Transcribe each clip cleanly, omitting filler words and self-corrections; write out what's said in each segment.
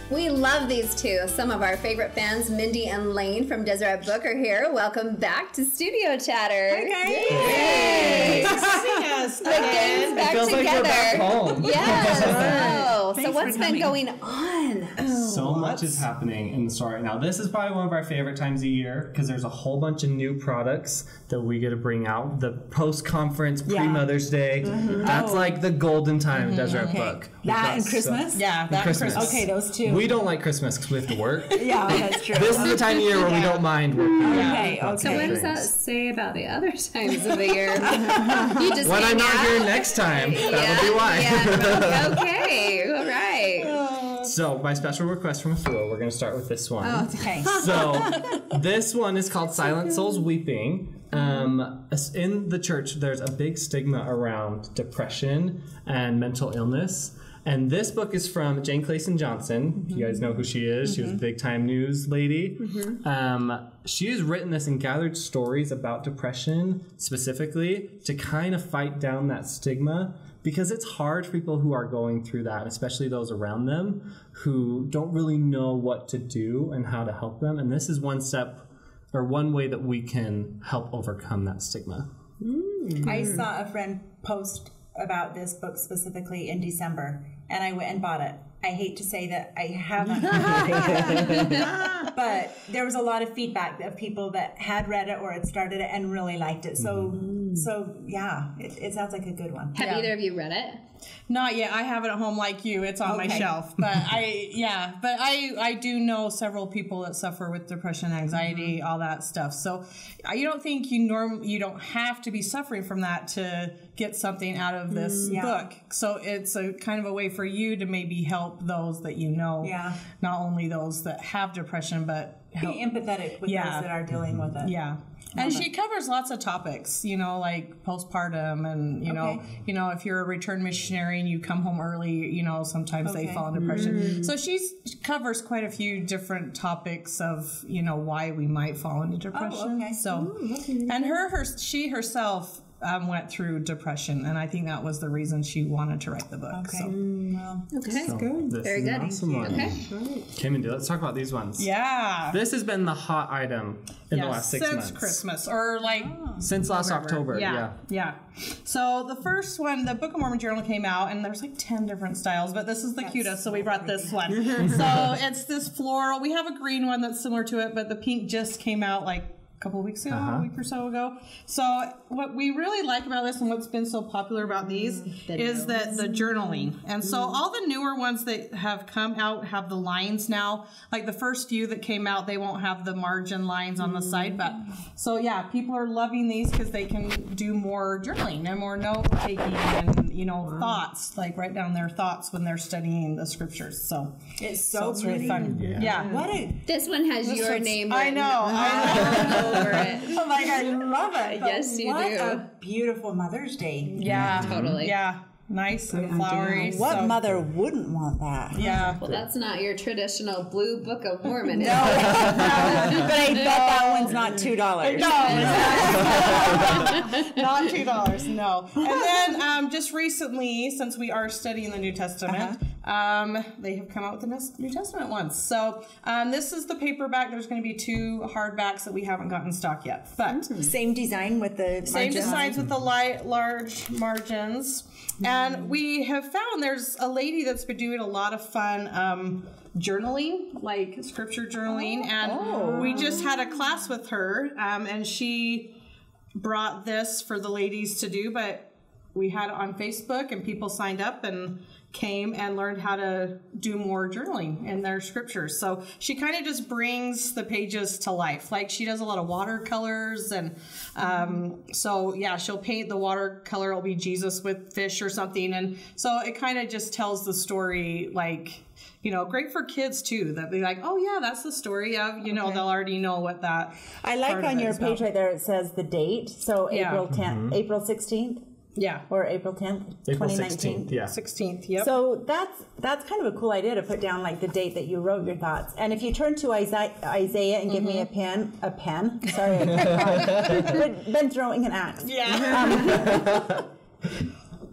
We love these two. Some of our favorite fans, Mindy and Lane from Deseret Book, are here. Welcome back to Studio Chatter. Hi, guys. Yay! Us the gang's back feels together. Like we're back home. Yes. So what's been going on? So much is happening in the store right now. This is probably one of our favorite times of year because there's a whole bunch of new products that we get to bring out. The post-conference, pre-Mother's Day. That's like the golden time of Deseret Book. That and Christmas? Yeah, that and Christmas. Okay, those two. We don't like Christmas because we have to work. Yeah, that's true. This is the time of year where we don't mind working. Okay. So what does that say about the other times of the year? You just when I'm not here next time, that'll be why. Yeah. Okay. All right. So, by special request from Phil, we're going to start with this one. Oh, okay. So, this one is called Silent Souls Weeping. In the church, there's a big stigma around depression and mental illness. And this book is from Jane Clayson Johnson. You guys know who she is. She was a big-time news lady. She has written this and gathered stories about depression specifically to kind of fight down that stigma, because it's hard for people who are going through that, especially those around them who don't really know what to do and how to help them. And this is one step or one way that we can help overcome that stigma. I saw a friend post about this book specifically in December, and I went and bought it. I hate to say that I haven't, but there was a lot of feedback of people that had read it or had started it and really liked it. So yeah, it sounds like a good one. Have either of you read it? Not yet. I have it at home like you. It's on my shelf. But I do know several people that suffer with depression, anxiety, all that stuff. So you don't think you don't have to be suffering from that to get something out of this book. So it's a kind of a way for you to maybe help those that you know, not only those that have depression, but help. Be empathetic with those that are dealing with it. Yeah. And she covers lots of topics, like postpartum and, you know, if you're a return missionary and you come home early, sometimes they fall in depression. So she covers quite a few different topics of, why we might fall into depression. So, and she herself went through depression, and I think that was the reason she wanted to write the book. Okay. So good. Very good. Awesome one. Okay, Mindy, let's talk about these ones. Yeah. This has been the hot item in the last 6 months. Since Christmas, or since last October. Yeah. So the first one, the Book of Mormon Journal came out, and there's 10 different styles, but this is the cutest, so we brought this one. So it's this floral. We have a green one that's similar to it, but the pink just came out a couple of weeks ago, a week or so ago. So what we really like about this and what's been so popular about these is that the journaling. And so all the newer ones that have come out have the lines now. Like the first few that came out, they won't have the margin lines on the side. But so yeah, people are loving these because they can do more journaling and more note taking and thoughts, write down their thoughts when they're studying the scriptures. So it's really fun. Yeah. This one has your name. I know. Over it. Oh my God, I love it. Yes, you do. What a beautiful Mother's Day. Yeah. Totally. Yeah. Nice and flowery. What mother wouldn't want that? Yeah. Well, that's not your traditional blue Book of Mormon. No. But I bet that one's not $2. No. Not $2, no. And then just recently, since we are studying the New Testament, they have come out with the New Testament ones. So this is the paperback. There's going to be 2 hardbacks that we haven't got in stock yet. But same design with the same designs with the large margins. And we have found there's a lady that's been doing a lot of fun journaling, like scripture journaling. And we just had a class with her, and she brought this for the ladies to do, but we had it on Facebook and people signed up and came and learned how to do more journaling in their scriptures. So she kind of just brings the pages to life. She does a lot of watercolors, and so yeah, she'll paint the watercolor. It'll be Jesus with fish or something, and so it kind of just tells the story great for kids too. That be like, oh yeah, that's the story of they'll already know what that. I like on your page right there. It says the date, so April 10th, April 16th. Yeah. Or April 10th, April 2019. 16th, yeah. 16th, yep. So that's kind of a cool idea to put down the date that you wrote your thoughts. And if you turn to Isaiah and give me a pen, sorry, I've been throwing an axe. Yeah.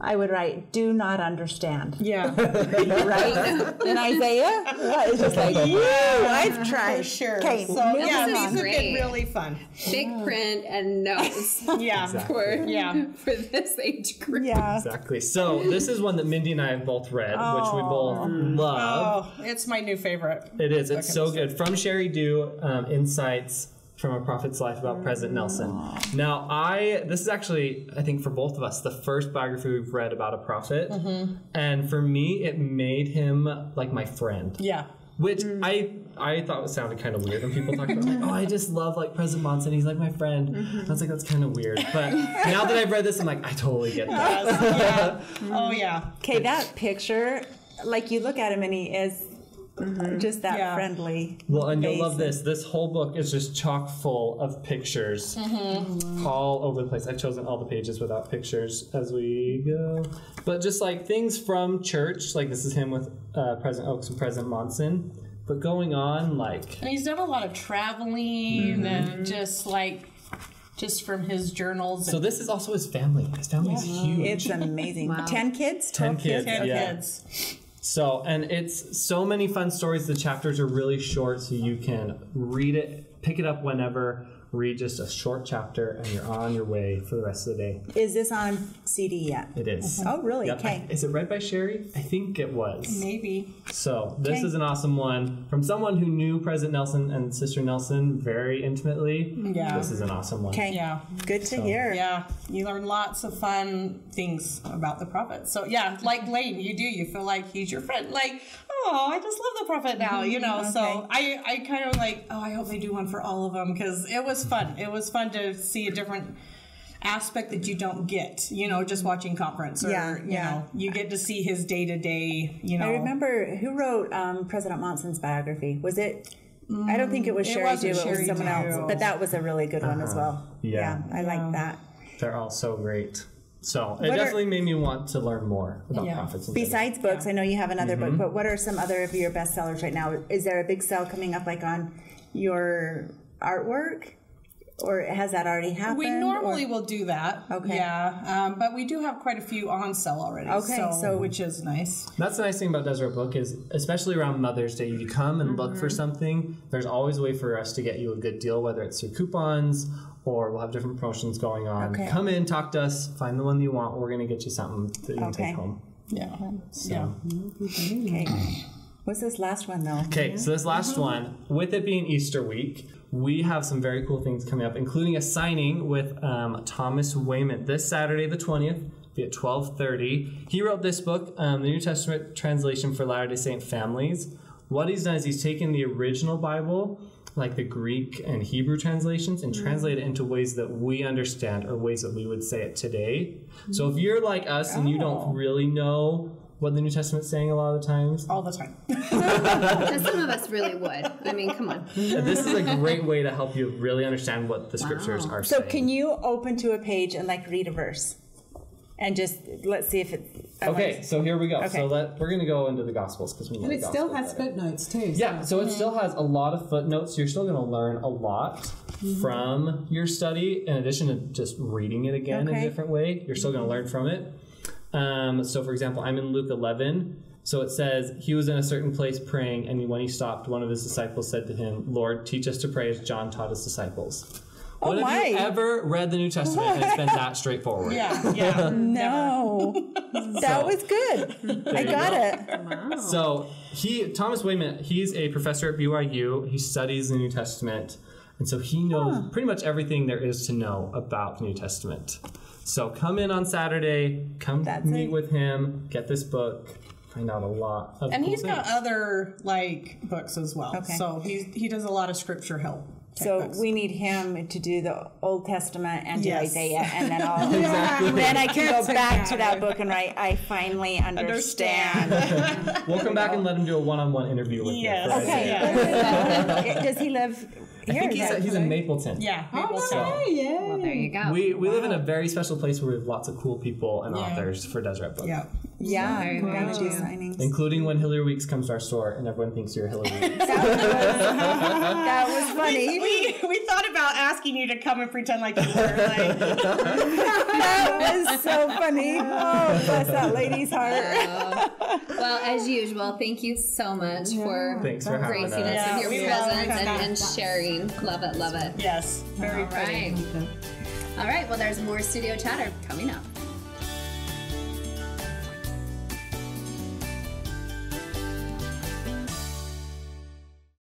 I would write, do not understand. Yeah. Right? In Isaiah, it's just like, woo, I've tried. For sure. Okay, So, moving yeah, on. these have been Great. really fun. Big print and notes Yeah. for this age group. Yeah. Exactly. So this is one that Mindy and I have both read, which we both love. Oh, it's my new favorite. It is. It's so good. From Sherry Dew, Insights from a Prophet's Life about President Nelson. Now, this is actually, I think for both of us, the first biography we've read about a prophet. And for me, it made him like my friend. Yeah. Which I thought it sounded kind of weird when people talk about like, oh, I just love like President Monson. He's like my friend. I was like, that's kind of weird. But now that I've read this, I'm like, I totally get that. Yeah. Oh, yeah. Okay, that picture, like you look at him and he is just that friendly. Well, and you'll face. love this. This whole book is just chock full of pictures all over the place. I've chosen all the pages without pictures as we go. But just like things from church, like this is him with President Oaks and President Monson. But going on, like... And he's done a lot of traveling and just from his journals. So this is also his family. His family's huge. It's amazing. Wow. 10 kids? 10 kids. 10 yeah. kids. So, and it's so many fun stories. The chapters are really short, so you can read it, pick it up whenever, read just a short chapter, and you're on your way for the rest of the day. Is this on CD yet? It is. Oh, really? Yep. Okay. Is it read by Sherry? I think it was. Maybe. So this Okay. is an awesome one from someone who knew President Nelson and Sister Nelson very intimately. Yeah. This is an awesome one. Okay. Yeah. Good to hear. Yeah, you learn lots of fun things about the prophet. So yeah, like Lane, you feel like he's your friend. Like, oh, I just love the prophet now, you know. Okay. So I kind of like, oh, I hope they do one for all of them because it was fun. It was fun to see a different aspect that you don't get, you know, just watching conference or you know, you get to see his day to day, you know. I remember who wrote President Monson's biography. Was it? I don't think it was Sherry wasn't Dew. It was Sherry someone else. Dew. But that was a really good one as well. Yeah. I like that. They're all so great. So it What are- definitely made me want to learn more about prophets. And Besides books, I know you have another book, but what are some other of your bestsellers right now? Is there a big sale coming up like on your artwork? Or has that already happened? We normally will do that. Okay. Yeah. But we do have quite a few on sale already. Okay, so- which is nice. That's the nice thing about Deseret Book is, especially around Mother's Day, you come and look for something. There's always a way for us to get you a good deal, whether it's through coupons or we'll have different promotions going on. Okay. Come in, talk to us, find the one you want. We're going to get you something that you can Okay. take home. Yeah. So. Okay. What's this last one though? Okay, so this last one, with it being Easter week, we have some very cool things coming up, including a signing with Thomas Wayman this Saturday, the 20th, be at 12:30. He wrote this book, the New Testament translation for Latter-day Saint families. What he's done is he's taken the original Bible, like the Greek and Hebrew translations, and translated it into ways that we understand or ways that we would say it today. So if you're like us and you don't really know what the New Testament's saying a lot of the times, All the time. And some of us really would. I mean, come on. this is a great way to help you really understand what the scriptures are So saying. can you open to a page and like read a verse? And just let's see if it. Okay, so here we go. Okay. So we're going to go into the Gospels because we know And the it still Gospels has better. footnotes too. Yeah, so it still has a lot of footnotes. You're still going to learn a lot from your study, in addition to just reading it again in a Okay. different way. You're still going to learn from it. So, for example, I'm in Luke 11. So it says, he was in a certain place praying, and when he stopped, one of his disciples said to him, Lord, teach us to pray as John taught his disciples. When have you my. ever read the New Testament and it's been that straightforward? Yeah. No, that was good. I got it. So Thomas Wayman, he's a professor at BYU. He studies the New Testament, and so he knows pretty much everything there is to know about the New Testament. So come in on Saturday, meet with him, get this book, find out a lot of And cool he's got things. other like books as well. Okay. So he does a lot of scripture help. So we need him to do the Old Testament and do Yes. Isaiah, and then I'll then I can go back to that book and write. I finally understand. We'll come back and let him do a one-on-one interview with Yes. you. for Okay. Isaiah. Does he live I here? think he's in Mapleton. Yeah. Oh, Well, there you go. We live in a very special place where we have lots of cool people and Yeah. authors for Deseret Book. Yeah. Yeah, Very, we're very gonna do true. signings. Including when Hillary Weeks comes to our store and everyone thinks you're Hillary Weeks. That was funny. We thought about asking you to come and pretend like you were like. That was so funny. Oh, bless that lady's heart. Well, as usual, thank you so much for Thanks for having gracing us. us with we your love presence it. and sharing. Love it, love it. Yes, very All pretty. right. All right, well, there's more studio chatter coming up.